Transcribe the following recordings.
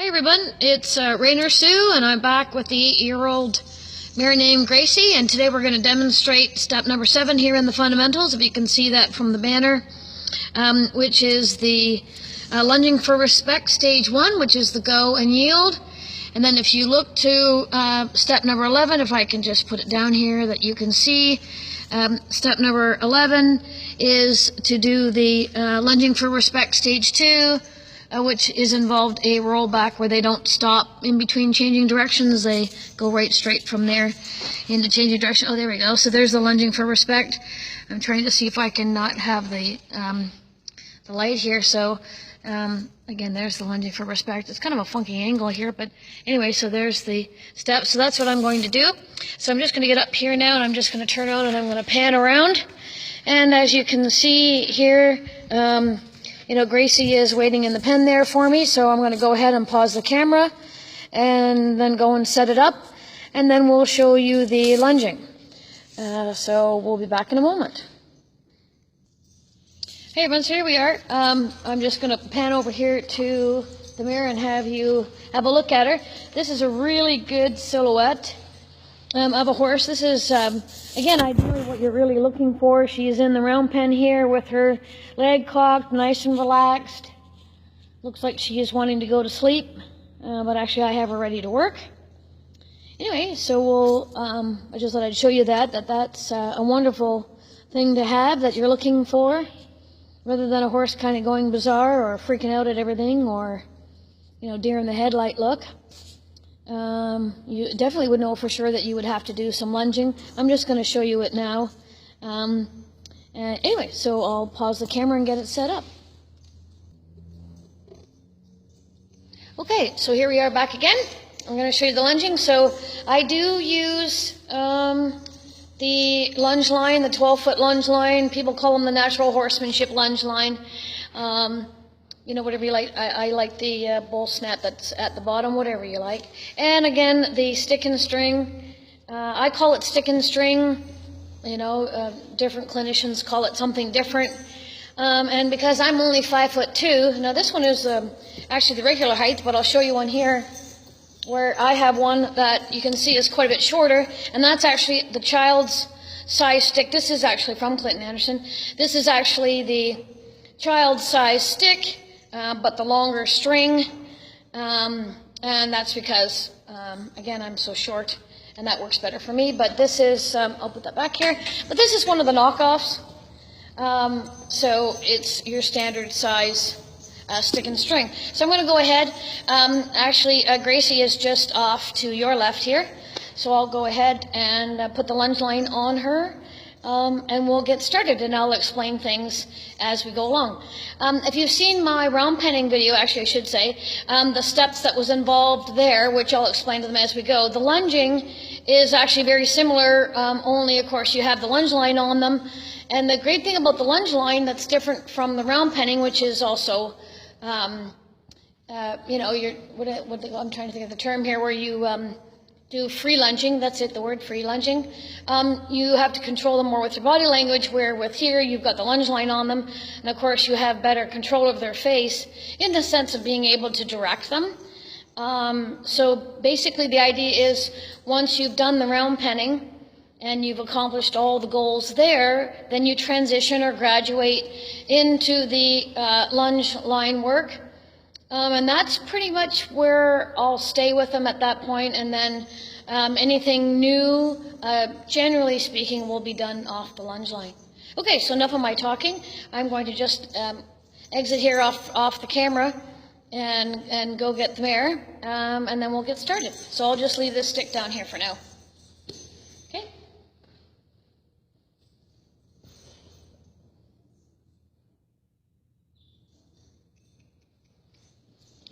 Hey everyone, it's Rainer Sue, and I'm back with the 8-year-old mare named Gracie, and today we're going to demonstrate step number 7 here in the fundamentals, if you can see that from the banner, which is the lunging for respect, stage 1, which is the go and yield. And then if you look to step number 11, if I can just put it down here that you can see, step number 11 is to do the lunging for respect, stage 2, which is involved a rollback where they don't stop in between changing directions. They go right straight from there into changing direction. Oh, there we go. So there's the lunging for respect. I'm trying to see if I can not have the light here. So again, there's the lunging for respect. It's kind of a funky angle here, but anyway, so there's the step. So that's what I'm going to do. So I'm just going to get up here now, and I'm just going to turn on, and I'm going to pan around. And as you can see here, Gracie is waiting in the pen there for me, so I'm going to go ahead and pause the camera and then go and set it up, and then we'll show you the lunging. So we'll be back in a moment. Hey everyone, so here we are. I'm just going to pan over here to the mirror and have you have a look at her. This is a really good silhouette of a horse. This is, again, ideally what you're really looking for. She's in the round pen here with her leg cocked, nice and relaxed. Looks like she is wanting to go to sleep, but actually I have her ready to work. Anyway, so I just thought I'd show you that's a wonderful thing to have that you're looking for, rather than a horse kind of going bizarre or freaking out at everything, or, deer in the headlight look. You definitely would know for sure that you would have to do some lunging. I'm just going to show you it now. Anyway, so I'll pause the camera and get it set up. Okay, so here we are back again. I'm going to show you the lunging. So I do use the lunge line, the 12-foot lunge line. People call them the natural horsemanship lunge line. Whatever you like. I like the bull snap that's at the bottom, whatever you like. And again, the stick and string. I call it stick and string. Different clinicians call it something different. And because I'm only 5'2", now this one is actually the regular height, but I'll show you one here where I have one that you can see is quite a bit shorter, and that's actually the child's size stick. This is actually from Clinton Anderson. This is actually the child's size stick, but the longer string, and that's because, again, I'm so short, and that works better for me. But this is, I'll put that back here, but this is one of the knockoffs, so it's your standard size stick and string. So I'm going to go ahead, Gracie is just off to your left here, so I'll go ahead and put the lunge line on her. And we'll get started, and I'll explain things as we go along. If you've seen my round penning video, actually I should say, the steps that was involved there, which I'll explain to them as we go. The lunging is actually very similar, only of course you have the lunge line on them. And the great thing about the lunge line that's different from the round penning, which is also, I'm trying to think of the term here, where you do free lunging, that's it, the word free lunging. You have to control them more with your body language, where with here you've got the lunge line on them, and of course you have better control of their face in the sense of being able to direct them. So basically the idea is, once you've done the round penning and you've accomplished all the goals there, then you transition or graduate into the lunge line work. And that's pretty much where I'll stay with them at that point, and then anything new, generally speaking, will be done off the lunge line. Okay, so enough of my talking. I'm going to just exit here off the camera and go get the mare, and then we'll get started. So I'll just leave this stick down here for now. Okay.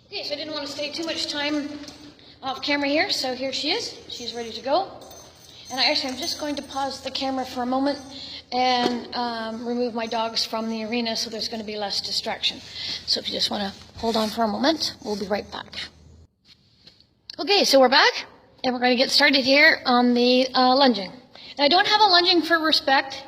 Okay, so I didn't want to stay too much time off camera here, so here she is. She's ready to go. And I'm just going to pause the camera for a moment and remove my dogs from the arena, so there's going to be less distraction. So if you just want to hold on for a moment, we'll be right back. Okay, so we're back, and we're going to get started here on the lunging. Now, I don't have a lunging for respect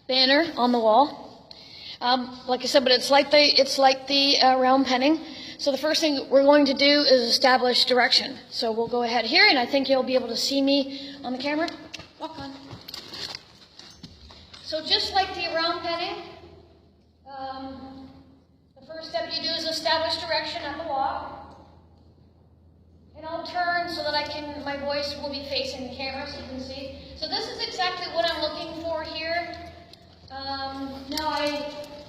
banner on the wall, like I said, but it's like the round penning. So the first thing we're going to do is establish direction. So we'll go ahead here, and I think you'll be able to see me on the camera. Walk on. So just like the around penning, the first step you do is establish direction at the walk. And I'll turn so that my voice will be facing the camera so you can see. So this is exactly what I'm looking for here. Now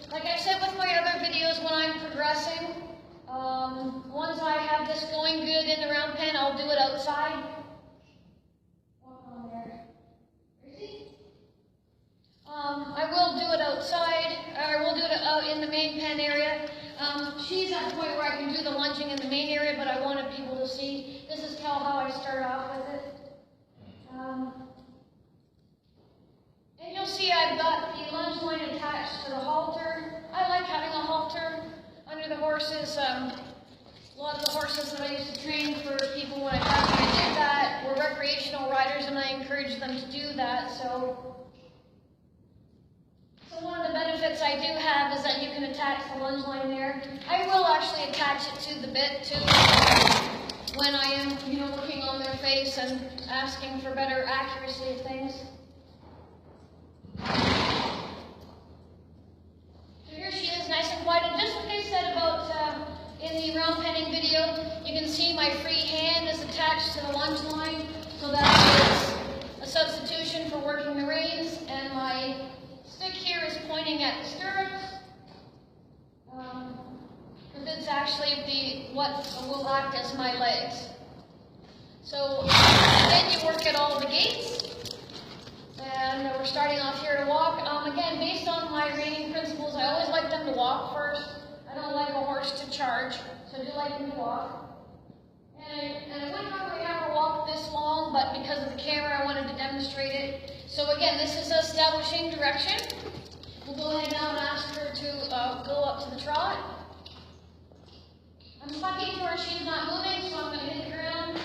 like I said with my other videos, when I'm progressing, once I have this going good in the round pen, I'll do it outside. Walk on there. Gracie? I will do it outside, or we'll do it out in the main pen area. She's at the point where I can do the lunging in the main area, but I wanted people to see. This is how I start off with it. And you'll see I've got the lunge line attached to the halter. I like having a halter under the horses. A lot of the horses that I used to train for people when I did that were recreational riders, and I encouraged them to do that. So one of the benefits I do have is that you can attach the lunge line there. I will actually attach it to the bit too when I am, looking on their face and asking for better accuracy of things. So here she is, nice and quiet. And just like I said about in the round penning video, you can see my free hand is attached to the lunge line, so that is a substitution for working the reins, and my stick here is pointing at the stirrups. Because it's actually what will act as my legs. So then you work at all the gaits. And we're starting off here to walk. Again, based on my reining principles, I always like them to walk first. I don't like a horse to charge, so I do like them to walk. And I wouldn't normally have her walk this long, but because of the camera, I wanted to demonstrate it. So again, this is establishing direction. We'll go ahead now and ask her to go up to the trot. I'm talking to her, she's not moving, so I'm going to hit the ground.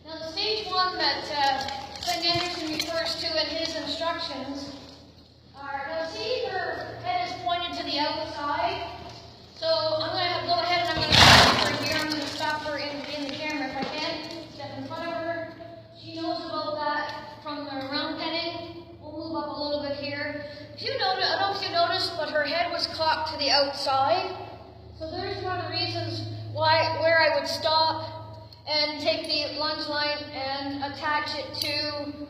Now the stage one that Glenn Anderson refers to in his instructions are, now see her head is pointed to the outside. So I'm going to go ahead and I'm going to stop her here. I'm going to stop her in the camera if I can. Step in front of her. She knows about that from the round penning. We'll move up a little bit here. If you notice, I don't know if you noticed, but her head was cocked to the outside. So there's one of the reasons where I would stop and take the lunge line and attach it to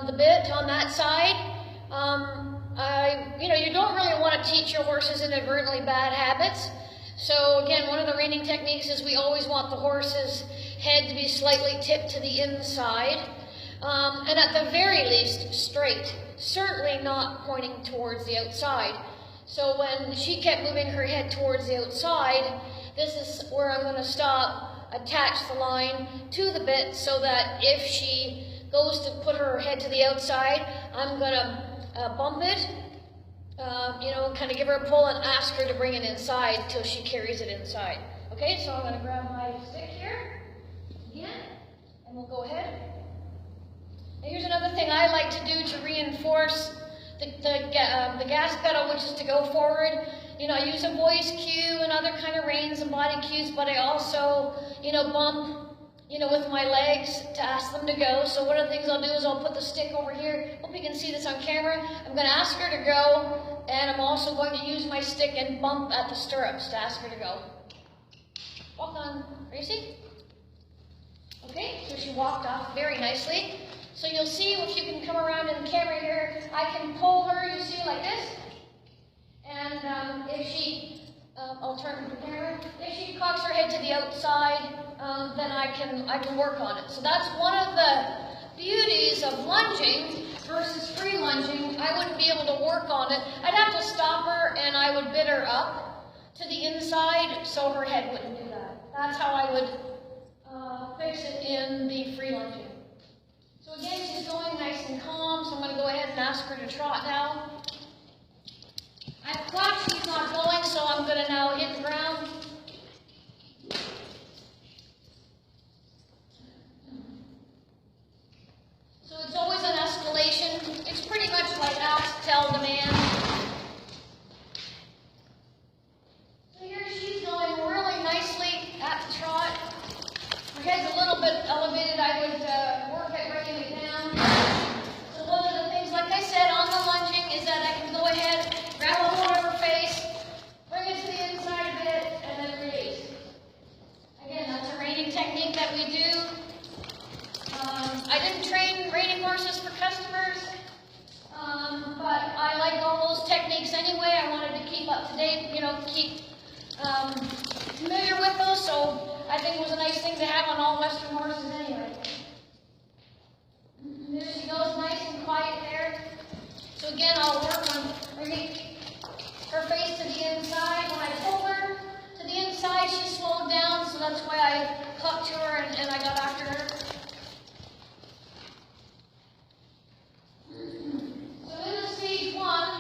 the bit on that side. You don't really want to teach your horses inadvertently bad habits. So again, one of the reining techniques is we always want the horse's head to be slightly tipped to the inside, and at the very least straight, certainly not pointing towards the outside. So when she kept moving her head towards the outside, this is where I'm going to stop, attach the line to the bit so that if she goes to put her head to the outside, I'm going to bump it, kind of give her a pull and ask her to bring it inside till she carries it inside. Okay, so I'm going to grab my stick here again, and we'll go ahead. Now here's another thing I like to do to reinforce the gas pedal, which is to go forward. I use a voice cue and other kind of reins and body cues, but I also, bump with my legs to ask them to go. So one of the things I'll do is I'll put the stick over here. Hope you can see this on camera. I'm going to ask her to go, and I'm also going to use my stick and bump at the stirrups to ask her to go. Walk on, Gracie. Okay, so she walked off very nicely. So you'll see if you can come around in the camera here, I can pull her, you see, like this. And if she, I'll turn the camera, if she cocks her head to the outside, then I can work on it. So that's one of the beauties of lunging versus free lunging. I wouldn't be able to work on it. I'd have to stop her and I would bid her up to the inside so her head wouldn't do that. That's how I would fix it in the free lunging. So again, she's going nice and calm, so I'm going to go ahead and ask her to trot now. I've clocked she's not going, so I'm going to now hit the ground. challenges for customers, but I like all those techniques anyway. I wanted to keep up to date, you know, keep familiar with those, so I think it was a nice thing to have on all Western horses anyway. And there she goes, nice and quiet there. So again, I'll work on bringing her face to the inside. When I pull her to the inside, she slowed down, so that's why I clucked to her and I got after her. So in the stage 1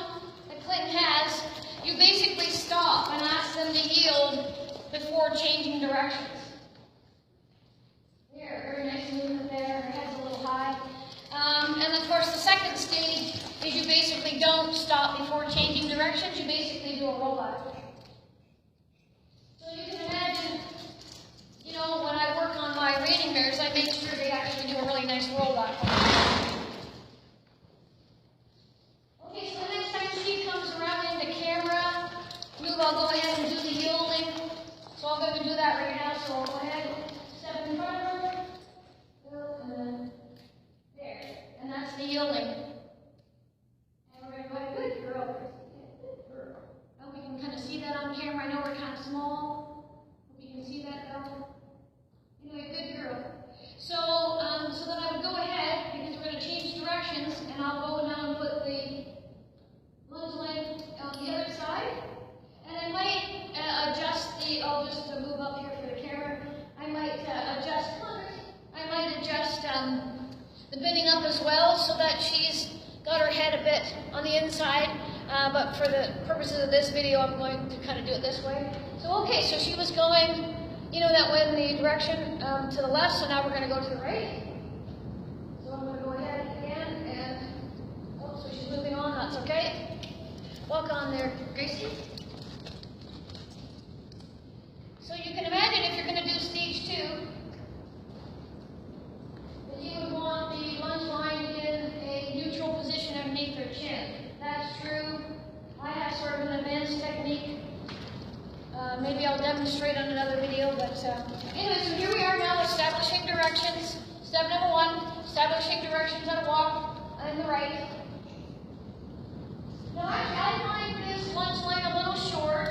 that Clinton has, you basically stop and ask them to yield before changing directions. There, very nice movement there. Her head's a little high. And of course, the second stage is you basically don't stop before changing directions. You basically do a rollout. So you can imagine, you know, when I work on my reining mares, I make sure they actually do a really nice rollout. Okay, so the next time she comes around into camera, I'll go ahead and do the yielding. So I'll go ahead and do that right now. So I'll go ahead and step in front of her. There. And that's the yielding. And we're going to go ahead. Good girl. Good girl. I hope you can kind of see that on camera. I know we're kind of small. Hope you can see that though. Anyway, good girl. So, so then I would go ahead, because we're going to change directions, and I'll go now and put the lunge leg on the other side. And I might adjust the, I'll just move up here for the camera. I might adjust the bending up as well, so that she's got her head a bit on the inside. But for the purposes of this video, I'm going to kind of do it this way. So okay, so she was going, you know, that way in the direction to the left, so now we're going to go to the right. So I'm going to go ahead again, and, oh, so she's moving on, that's okay. Walk on there, Gracie. So you can imagine if you're going to do stage 2, that you would want the lunge line in a neutral position underneath her chin. That's true. I have sort of an advanced technique. Maybe I'll demonstrate on another video, but anyway, so here we are now establishing directions. Step number 1, establishing directions on a walk on the right. Now I find this lunge line a little short.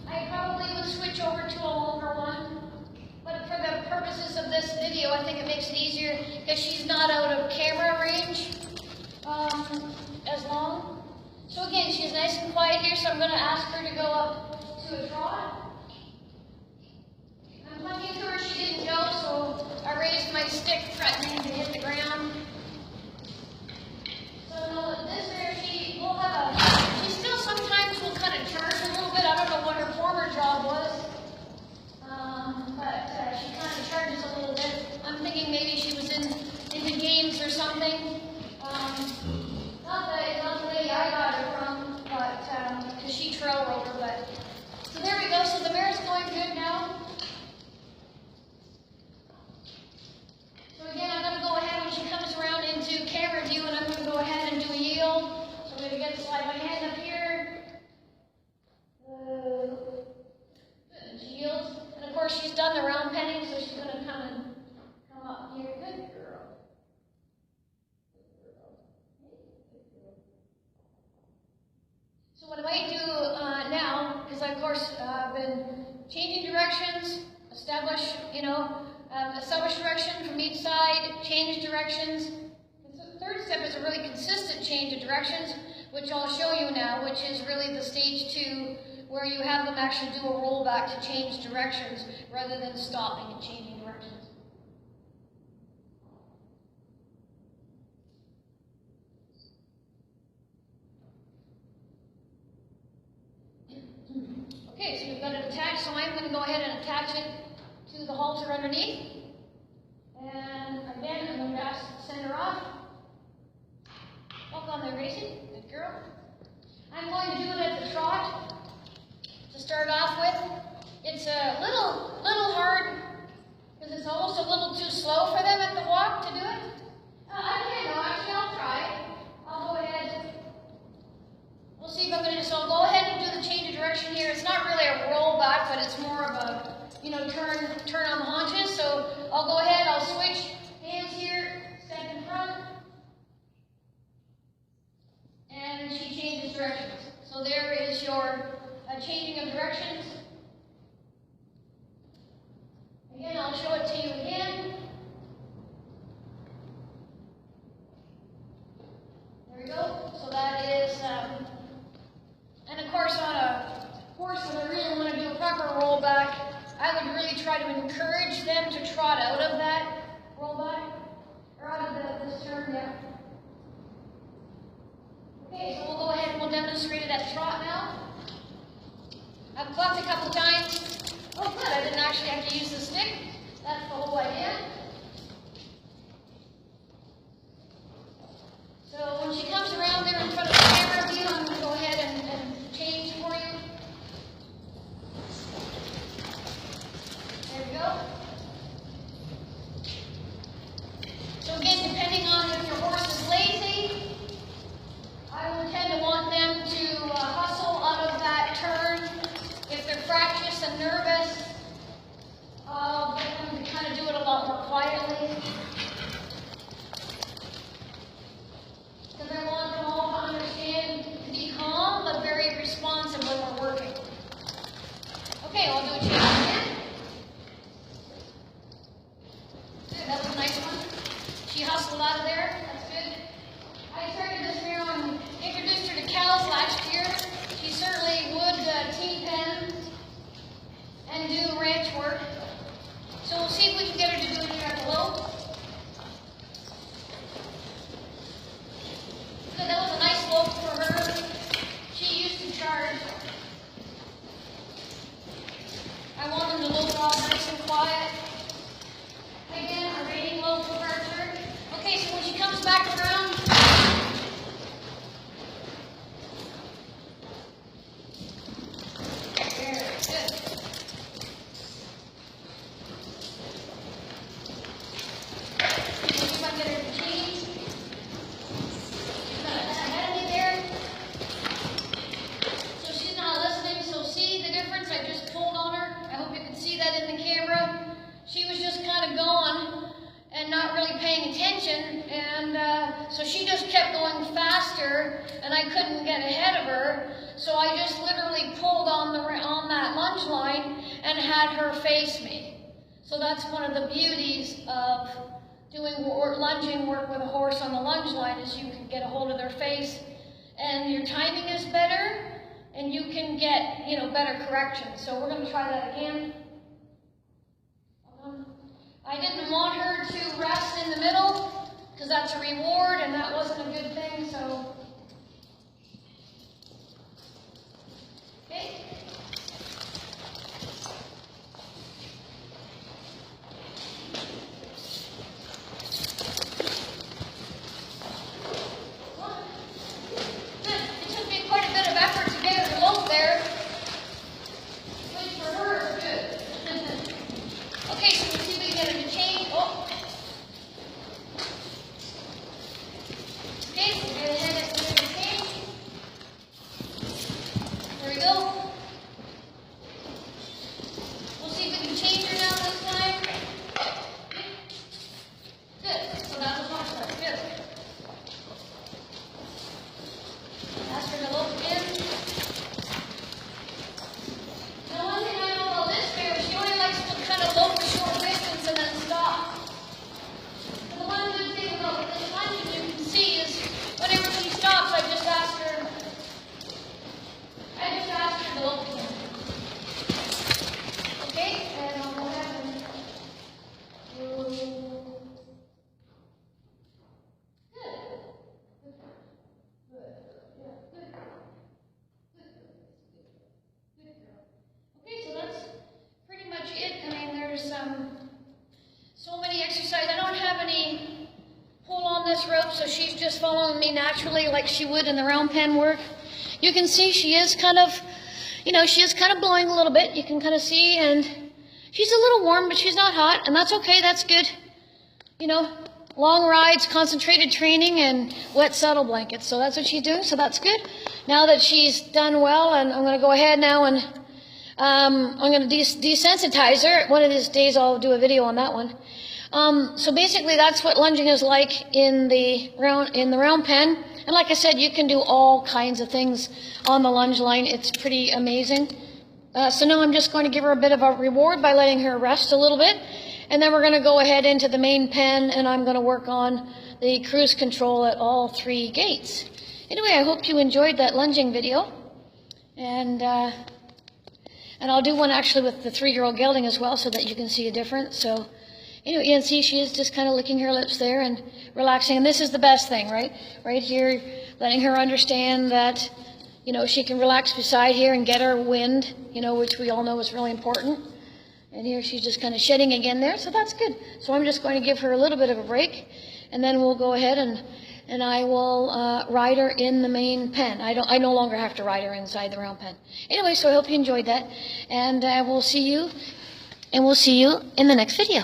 I probably would switch over to a longer one, but for the purposes of this video, I think it makes it easier because she's not out of camera range as long. So again, she's nice and quiet here, so I'm going to ask her to go up to a trot. I'm pointing to her, she didn't go, so I raised my stick threatening to hit the ground. So no, this there, she will have a, she still sometimes will kind of turn a little bit. I don't know what her former job was, but she kind of charges a little bit. I'm thinking maybe she was into games or something. Not the lady I got her from, but because she trail rode her. But so there we go. So the mare's going good now. So again, I'm going to go ahead when she comes around into camera view, and I'm going to go ahead and do a yield. So I'm going to get slide my hand up here. She yields, and of course she's done the round penning, so she's going to come up here. Good girl. So what I might do now, because I of course been changing directions, establish direction from each side, change directions. The third step is a really consistent change of directions, which I'll show you now, which is really the stage 2, where you have them actually do a rollback to change directions rather than stopping and changing directions. Okay, so you've got it attached, so I'm going to go ahead and attach it to the halter underneath. And again, I'm going to send her off. Walk on there, Gracie. Good girl. I'm going to do it at the trot to start off with. It's a little hard because it's almost a little too slow for them at the walk to do it. I can't go. Actually, I'll try. I'll go ahead. We'll see if I'm going to. So I'll go ahead and do the change of direction here. It's not really a roll back, but it's more of a turn on the haunches. So changing of directions. Again, I'll show it to you again. There we go. So that is, and of course on a horse that I really want to do a proper rollback, I would really try to encourage them to trot out of that rollback, or out of this turn, yeah. Okay, so we'll go ahead and we'll demonstrate it at trot now. I've clucked a couple times. Oh good, I didn't actually have to use the stick. That's the whole idea. So when she comes around there in front of the camera view, I'm going to go ahead and change for you. There we go. So again, depending on if your horse is lazy, I will tend to want them to hustle out of that turn. If they're fractious and nervous, I'll get them to kind of do it a lot more quietly. Because I want them all to understand to be calm, but very responsive when we're working. Okay, I'll do a change again. Good, that was a nice one. She hustled out of there. That's good. I started this mare and introduced her to cows last year. She certainly would team pen and do ranch work. So we'll see if we can get her to do it here at the low. Good, that was a nice lope for her. She used to charge. I want them to lope off nice and quiet. Again, a Reining lope for our turn. Okay, so when she comes back around, very good. If I get her to change, she's got ahead of me there. So she's not listening, so see the difference? I just pulled on her. I hope you can see that in the camera. She was just kind of going and not really paying attention, and so she just kept going faster, and I couldn't get ahead of her. So I just literally pulled on that lunge line and had her face me. So that's one of the beauties of doing lunging work with a horse on the lunge line, is you can get a hold of their face, and your timing is better, and you can get, better correction. So we're going to try that again. I didn't want her to rest in the middle, because that's a reward, and that wasn't a good thing, so. Okay. Good. It took me quite a bit of effort to get her to lope there. Good for her. Good. Okay, so we'll see if we can get her to change. Oh. Okay, so go ahead and get her to change. There we go. We'll see if we can change her now this time. Good. So that was much better. Good. Ask her to lope again. The one thing I know about this mare is she only likes to kind of lope a short distance and then stop. So the one good thing about this lunging you can see is whenever she stops, I just ask her to lope again. Okay, and I'll go ahead and do. Okay, so that's pretty much it. I mean, there's so many exercises. I don't have any pull on this rope, so she's just following me naturally like she would in the round pen work. You can see she is kind of, she is kind of blowing a little bit. You can kind of see, and she's a little warm, but she's not hot, and that's okay. That's good. Long rides, concentrated training, and wet saddle blankets. So that's what she's doing, so that's good. Now that she's done well, and I'm going to go ahead now and I'm going to desensitize her. One of these days I'll do a video on that one. So basically that's what lunging is like in the round pen. And like I said, you can do all kinds of things on the lunge line. It's pretty amazing. So now I'm just going to give her a bit of a reward by letting her rest a little bit. And then we're going to go ahead into the main pen, and I'm going to work on the cruise control at all 3 gates. Anyway, I hope you enjoyed that lunging video. And I'll do one actually with the 3-year-old gelding as well, so that you can see a difference. So anyway, you can see she is just kind of licking her lips there and relaxing. And this is the best thing, right? Right here, letting her understand that, you know, she can relax beside here and get her wind, you know, which we all know is really important. And here she's just kind of shedding again there, so that's good. So I'm just going to give her a little bit of a break, and then we'll go ahead and I will ride her in the main pen. I no longer have to ride her inside the round pen. Anyway, so I hope you enjoyed that, and we'll see you in the next video.